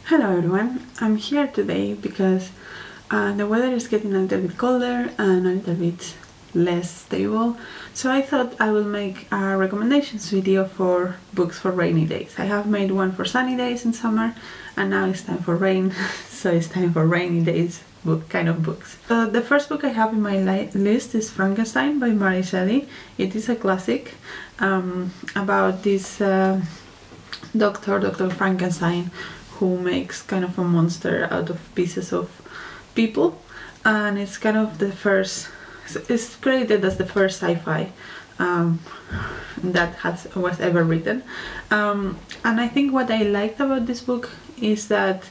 Hello everyone, I'm here today because the weather is getting a little bit colder and a little bit less stable, so I thought I will make a recommendations video for books for rainy days. I have made one for sunny days in summer and now it's time for rain, so it's time for rainy days kind of books. So the first book I have in my list is Frankenstein by Shelley. It is a classic about this Dr. Frankenstein who makes kind of a monster out of pieces of people, and it's kind of the first, it's credited as the first sci-fi that was ever written, and I think what I liked about this book is that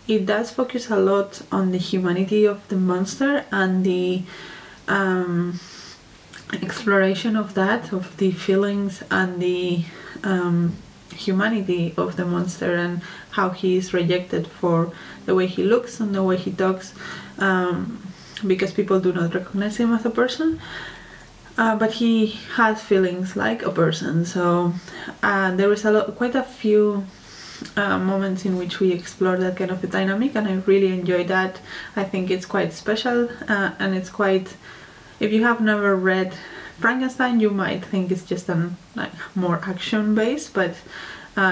it does focus a lot on the humanity of the monster and the exploration of that, of the feelings and the humanity of the monster, and how he is rejected for the way he looks and the way he talks, because people do not recognize him as a person, but he has feelings like a person. So there is quite a few moments in which we explore that kind of a dynamic, and I really enjoy that. I think it's quite special, and it's quite, if you have never read Frankenstein, you might think it's just like more action based, but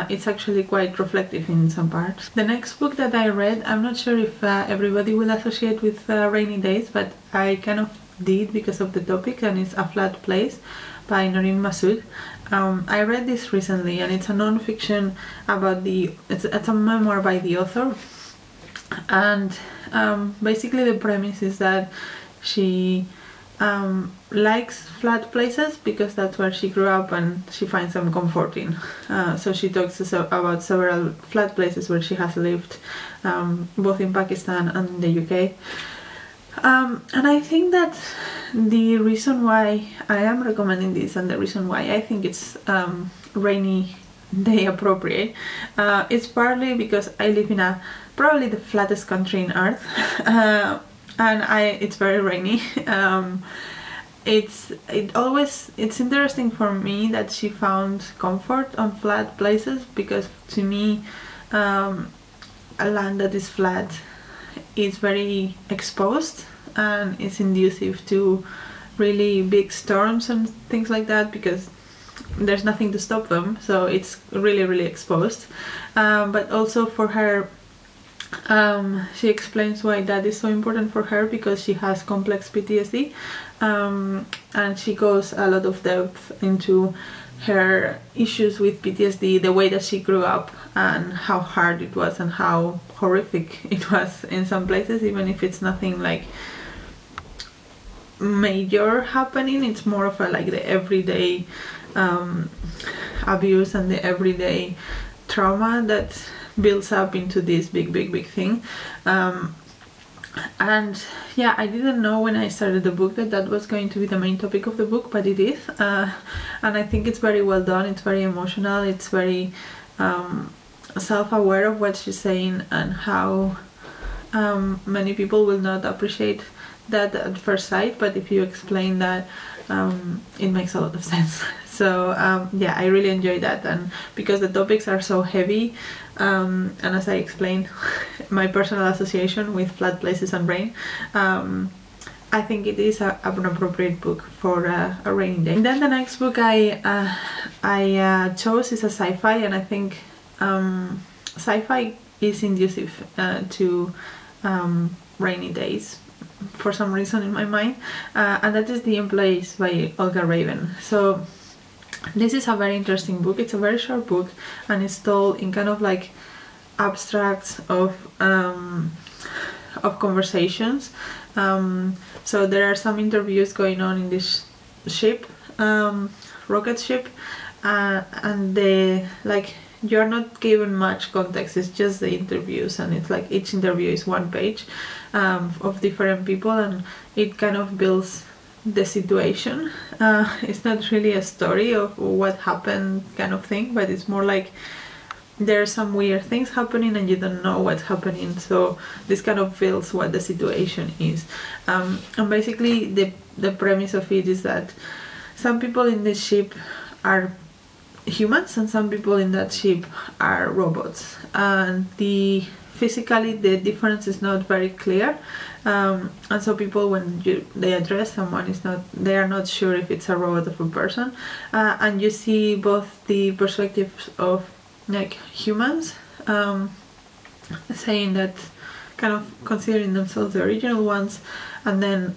it's actually quite reflective in some parts. The next book that I read, I'm not sure if everybody will associate with rainy days, but I kind of did because of the topic, and it's A Flat Place by Noreen Masud. I read this recently, and it's a non-fiction about it's a memoir by the author, and basically the premise is that she likes flat places because that's where she grew up and she finds them comforting. So she talks about several flat places where she has lived, both in Pakistan and the UK. And I think that the reason why I am recommending this, and the reason why I think it's rainy day appropriate, is partly because I live in probably the flattest country on earth, and it's very rainy. It's interesting for me that she found comfort on flat places, because to me a land that is flat is very exposed and it's conducive to really big storms and things like that, because there's nothing to stop them, so it's really exposed. But also for her, she explains why that is so important for her, because she has complex PTSD, and she goes a lot of depth into her issues with PTSD, the way that she grew up and how hard it was and how horrific it was in some places, even if it's nothing like major happening. It's more of like the everyday abuse and the everyday trauma that builds up into this big thing. And yeah, I didn't know when I started the book that was going to be the main topic of the book, but it is, and I think it's very well done. It's very emotional, it's very self-aware of what she's saying, and how many people will not appreciate that at first sight, but if you explain that, it makes a lot of sense. So yeah, I really enjoy that, and because the topics are so heavy, and as I explained, my personal association with flat places and rain, I think it is an appropriate book for a rainy day. And then the next book I chose is a sci-fi, and I think sci-fi is conducive to rainy days for some reason in my mind, and that is The Employees by Olga Raven. So this is a very interesting book. It's a very short book, and it's told in kind of like abstracts of conversations. So there are some interviews going on in this ship, rocket ship, and you're not given much context. It's just the interviews, and it's like each interview is one page of different people, and it kind of builds the situation. It's not really a story of what happened kind of thing, but it's more like there are some weird things happening and you don't know what's happening, so this kind of builds what the situation is. And basically the premise of it is that some people in this ship are humans, and some people in that ship are robots, and physically the difference is not very clear, and so people, when they address someone, they are not sure if it's a robot or a person, and you see both the perspectives of like humans saying that, kind of considering themselves the original ones, and then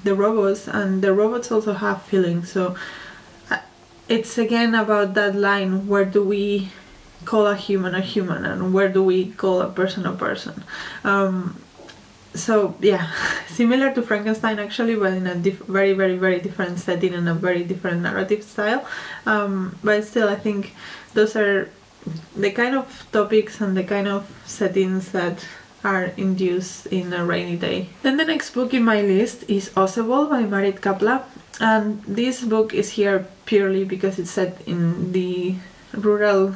the robots, and the robots also have feelings. So it's again about that line, where do we call a human, and where do we call a person? So yeah, similar to Frankenstein actually, but in a very, very, very different setting and a very different narrative style. But still, I think those are the kind of topics and the kind of settings that are induced in A Rainy Day. Then the next book in my list is Ossebol by Marit Kapla, and this book is here purely because it's set in the rural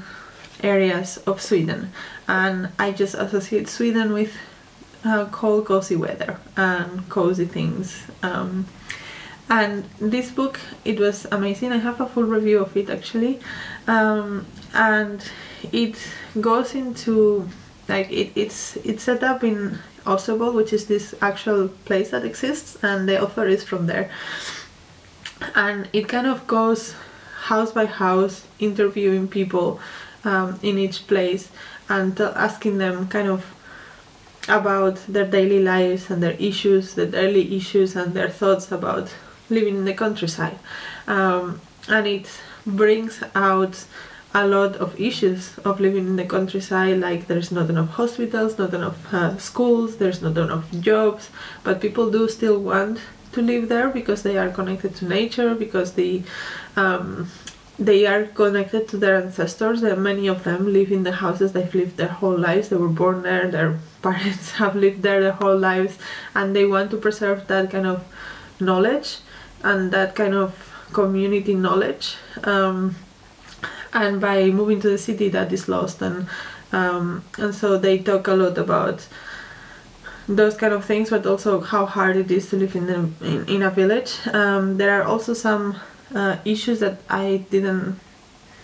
areas of Sweden, and I just associate Sweden with cold, cozy weather and cozy things. And this book, it was amazing. I have a full review of it actually, and it goes into like it's set up in Ossebol, which is this actual place that exists, and the author is from there, and it kind of goes house by house, interviewing people in each place, and asking them kind of about their daily lives and their issues, the daily issues, and their thoughts about living in the countryside. And it brings out a lot of issues of living in the countryside, like there's not enough hospitals, not enough schools, there's not enough jobs, but people do still want to live there because they are connected to nature, because they are connected to their ancestors. Many of them live in the houses they've lived their whole lives. They were born there, their parents have lived there their whole lives, and they want to preserve that kind of knowledge and that kind of community knowledge. And by moving to the city, that is lost, and so they talk a lot about those kind of things, but also how hard it is to live in a village. There are also some issues that I didn't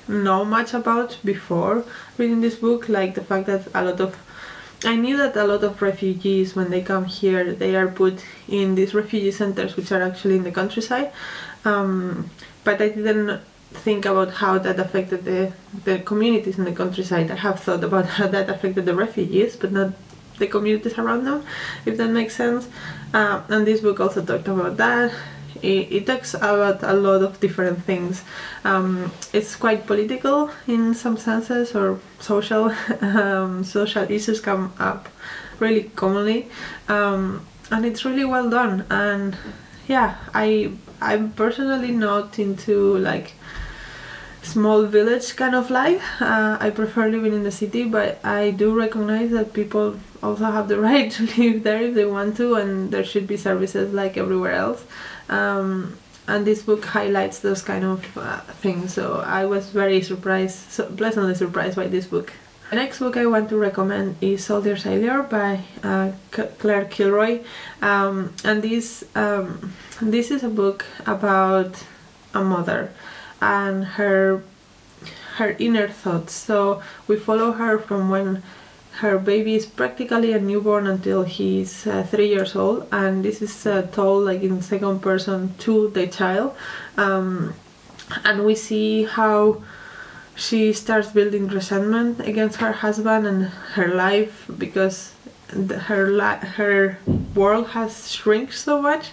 know much about before reading this book, like the fact that I knew that a lot of refugees, when they come here, they are put in these refugee centers, which are actually in the countryside, but I didn't think about how that affected the communities in the countryside. I have thought about how that affected the refugees, but not the communities around them, if that makes sense. And this book also talked about that. It talks about a lot of different things. It's quite political in some senses, or social. Social issues come up really commonly, and it's really well done. And yeah, I'm personally not into like small village kind of life. I prefer living in the city, but I do recognize that people also have the right to live there if they want to, and there should be services like everywhere else. And this book highlights those kind of things, so I was very pleasantly surprised by this book. The next book I want to recommend is Soldier Sailor by Claire Kilroy, and this is a book about a mother and her inner thoughts. So we follow her from when her baby is practically a newborn until he's 3 years old, and this is told like in second person to the child, and we see how she starts building resentment against her husband and her life, because her world has shrunk so much,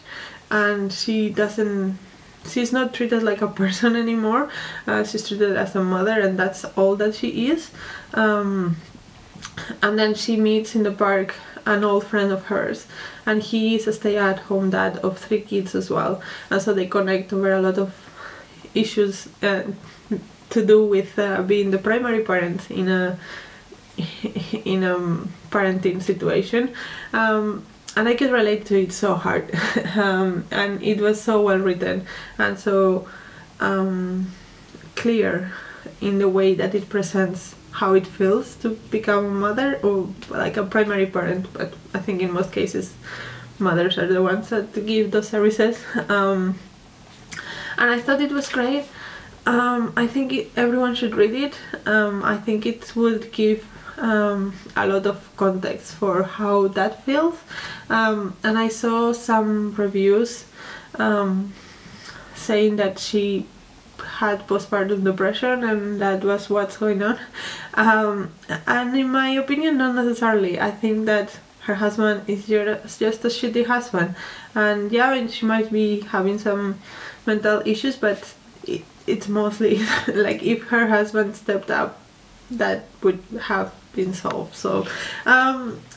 and she's not treated like a person anymore. She's treated as a mother, and that's all that she is. And then she meets in the park an old friend of hers, and he is a stay-at-home dad of 3 kids as well, and so they connect over a lot of issues to do with being the primary parent in a parenting situation. And I could relate to it so hard. And it was so well written and so clear in the way that it presents how it feels to become a mother, or like a primary parent, but I think in most cases mothers are the ones that give those services. And I thought it was great. I think everyone should read it. I think it would give a lot of context for how that feels. And I saw some reviews saying that she had postpartum depression and that was what's going on. And in my opinion, not necessarily. I think that her husband is just a shitty husband, and yeah, and she might be having some mental issues, but it's mostly like if her husband stepped up, that would have been solved. So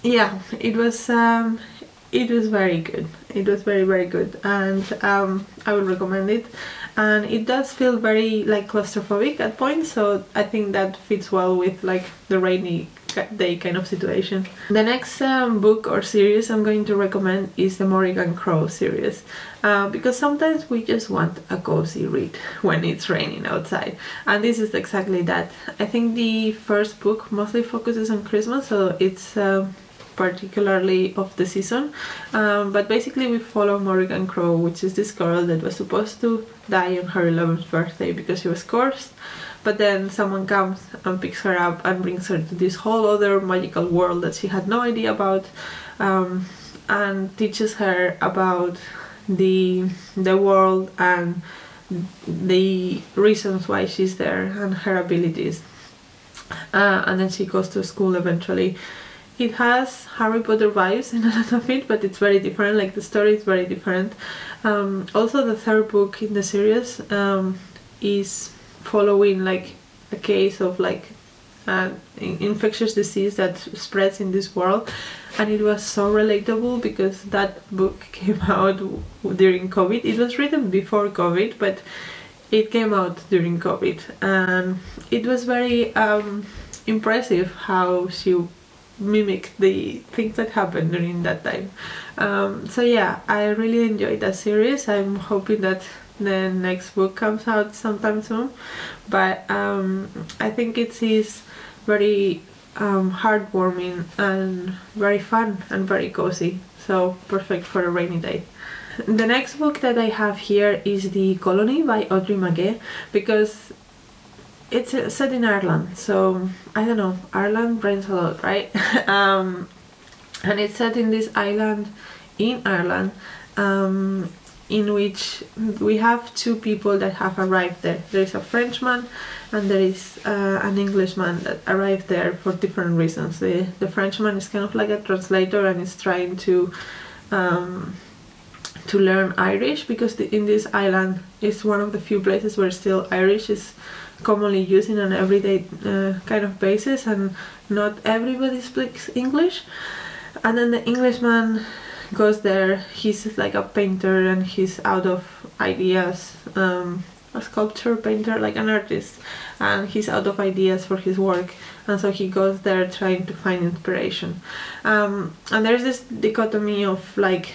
yeah, it was very good. It was very good, and I would recommend it. And it does feel very like claustrophobic at points, so I think that fits well with like the rainy day kind of situation. The next book or series I'm going to recommend is the Morrigan Crow series, because sometimes we just want a cozy read when it's raining outside, and this is exactly that. I think the first book mostly focuses on Christmas, so it's particularly of the season, but basically we follow Morrigan Crow, which is this girl that was supposed to die on her 11th birthday because she was cursed, but then someone comes and picks her up and brings her to this whole other magical world that she had no idea about, and teaches her about the world and the reasons why she's there and her abilities, and then she goes to school eventually. It has Harry Potter vibes in a lot of it, but it's very different, like the story is very different. Also the third book in the series is following like a case of like infectious disease that spreads in this world, and it was so relatable because that book came out during COVID. It was written before COVID, but it came out during COVID, and it was very impressive how she mimic the things that happened during that time. So yeah, I really enjoyed that series. I'm hoping that the next book comes out sometime soon, but I think it is very heartwarming and very fun and very cozy, so perfect for a rainy day. The next book that I have here is The Colony by Audrey Magee, because it's set in Ireland, so I don't know, Ireland rains a lot, right? And it's set in this island in Ireland, in which we have two people that have arrived there. There is a Frenchman and there is an Englishman that arrived there for different reasons. The Frenchman is kind of like a translator and is trying to learn Irish, because in this island is one of the few places where still Irish is commonly used in an everyday kind of basis, and not everybody speaks English. And then the Englishman goes there, he's like a painter and he's out of ideas, a sculpture painter, like an artist, and he's out of ideas for his work, and so he goes there trying to find inspiration. And there's this dichotomy of like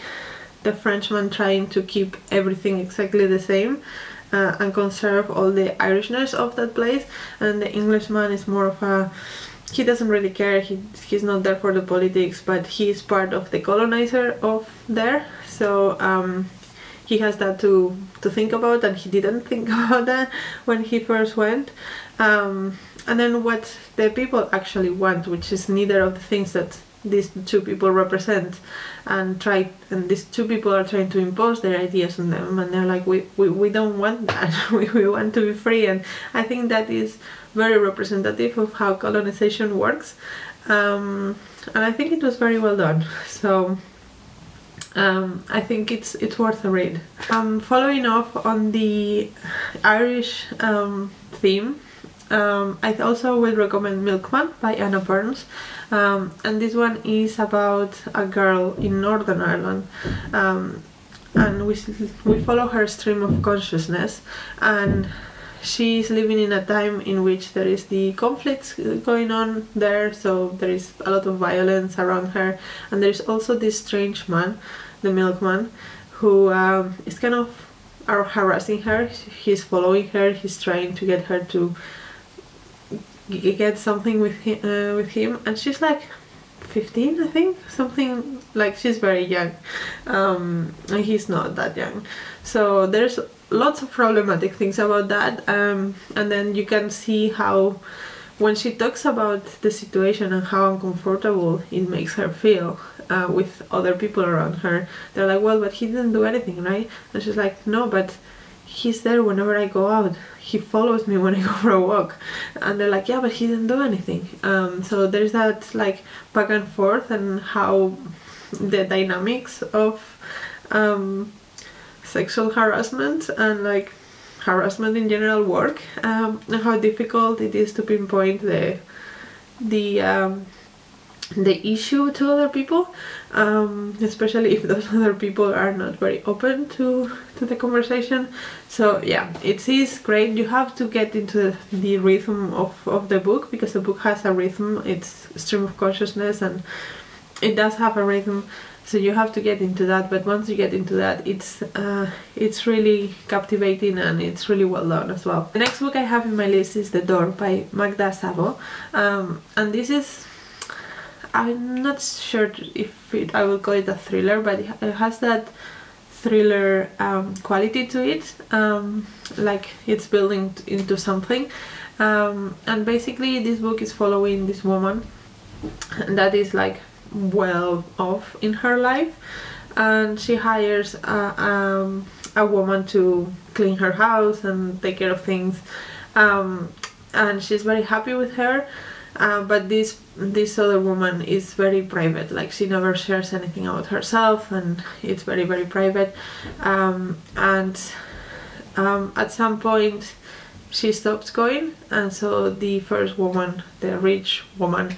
the Frenchman trying to keep everything exactly the same and conserve all the Irishness of that place, and the Englishman is more of a, he doesn't really care, he's not there for the politics, but he's part of the colonizer of there, so he has that to think about, and he didn't think about that when he first went. And then what the people actually want, which is neither of the things that these two people represent, and these two people are trying to impose their ideas on them, and they're like, we don't want that. we want to be free. And I think that is very representative of how colonization works, and I think it was very well done, so I think it's worth a read. Following off on the Irish theme, I also will recommend Milkman by Anna Burns, and this one is about a girl in Northern Ireland, and we follow her stream of consciousness, and she's living in a time in which there is the conflicts going on there, so there is a lot of violence around her, and there's also this strange man, the Milkman, who is kind of harassing her. He's following her, he's trying to get her to get something with him, and she's like 15, I think, something like, she's very young, and he's not that young. So there's lots of problematic things about that, and then you can see how when she talks about the situation and how uncomfortable it makes her feel with other people around her, they're like, well, but he didn't do anything, right? And she's like, no, but he's there whenever I go out. He follows me when I go for a walk. And they're like, yeah, but he didn't do anything. So there's that like back and forth, and how the dynamics of sexual harassment and like harassment in general work, and how difficult it is to pinpoint the issue to other people, especially if those other people are not very open to the conversation. So yeah, it is great. You have to get into the rhythm of the book, because the book has a rhythm. It's stream of consciousness and it does have a rhythm, so you have to get into that. But once you get into that, it's really captivating and it's really well done as well. The next book I have in my list is The Door by Magda Szabo, and this is, I'm not sure if I will call it a thriller, but it has that thriller quality to it, like it's building into something, and basically this book is following this woman that is like well off in her life, and she hires a woman to clean her house and take care of things, and she's very happy with her, but this other woman is very private. Like, she never shares anything about herself, and it's very, very private, and at some point she stops going, and so the first woman, the rich woman,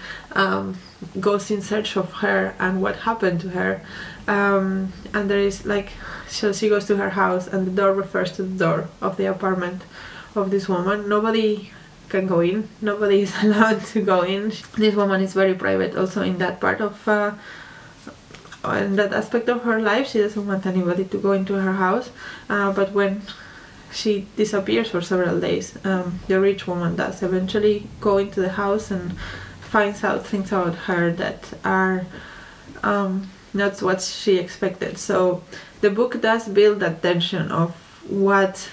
goes in search of her and what happened to her, and there is like, so she goes to her house, and the door refers to the door of the apartment of this woman. Nobody can go in, nobody is allowed to go in. This woman is very private also in that part of in that aspect of her life. She doesn't want anybody to go into her house, but when she disappears for several days, the rich woman does eventually go into the house and finds out things about her that are not what she expected. So the book does build that tension of what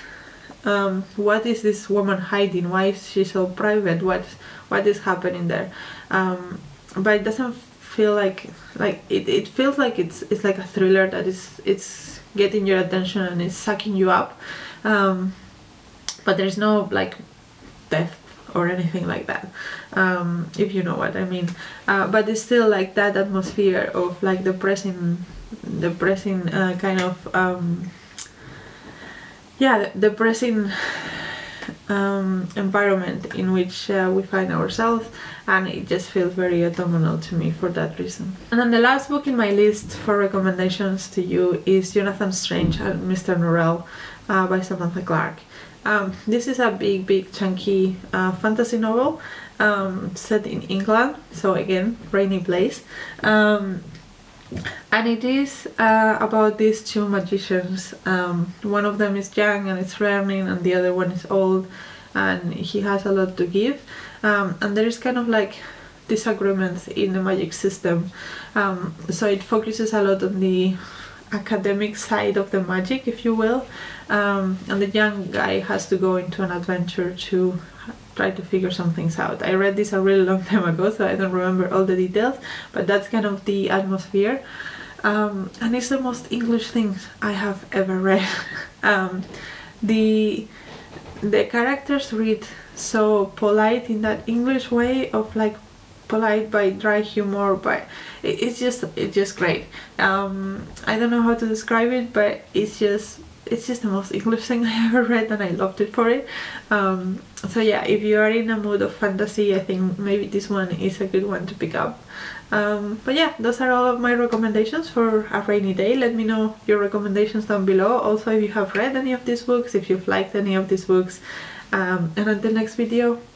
is this woman hiding, why is she so private, what is happening there, but it doesn't feel like it feels like it's like a thriller that it's getting your attention and it's sucking you up, but there's no like death or anything like that, if you know what I mean, but it's still like that atmosphere of like depressing kind of depressing environment in which we find ourselves, and it just feels very autumnal to me for that reason. And then the last book in my list for recommendations to you is Jonathan Strange and Mr. Norrell by Samantha Clark. This is a big chunky fantasy novel set in England, so again, rainy place, and it is about these two magicians. One of them is young and it's learning, and the other one is old and he has a lot to give, and there is kind of like disagreements in the magic system, so it focuses a lot on the academic side of the magic, if you will, and the young guy has to go into an adventure to try to figure some things out. I read this a really long time ago, so I don't remember all the details, but that's kind of the atmosphere, and it's the most English things I have ever read. The characters read so polite in that English way of like polite by dry humor, but it's just great. I don't know how to describe it, but it's just the most English thing I ever read, and I loved it for it. So yeah, if you are in a mood of fantasy, I think maybe this one is a good one to pick up. But yeah, those are all of my recommendations for a rainy day. Let me know your recommendations down below. Also, if you have read any of these books, if you've liked any of these books, and until next video,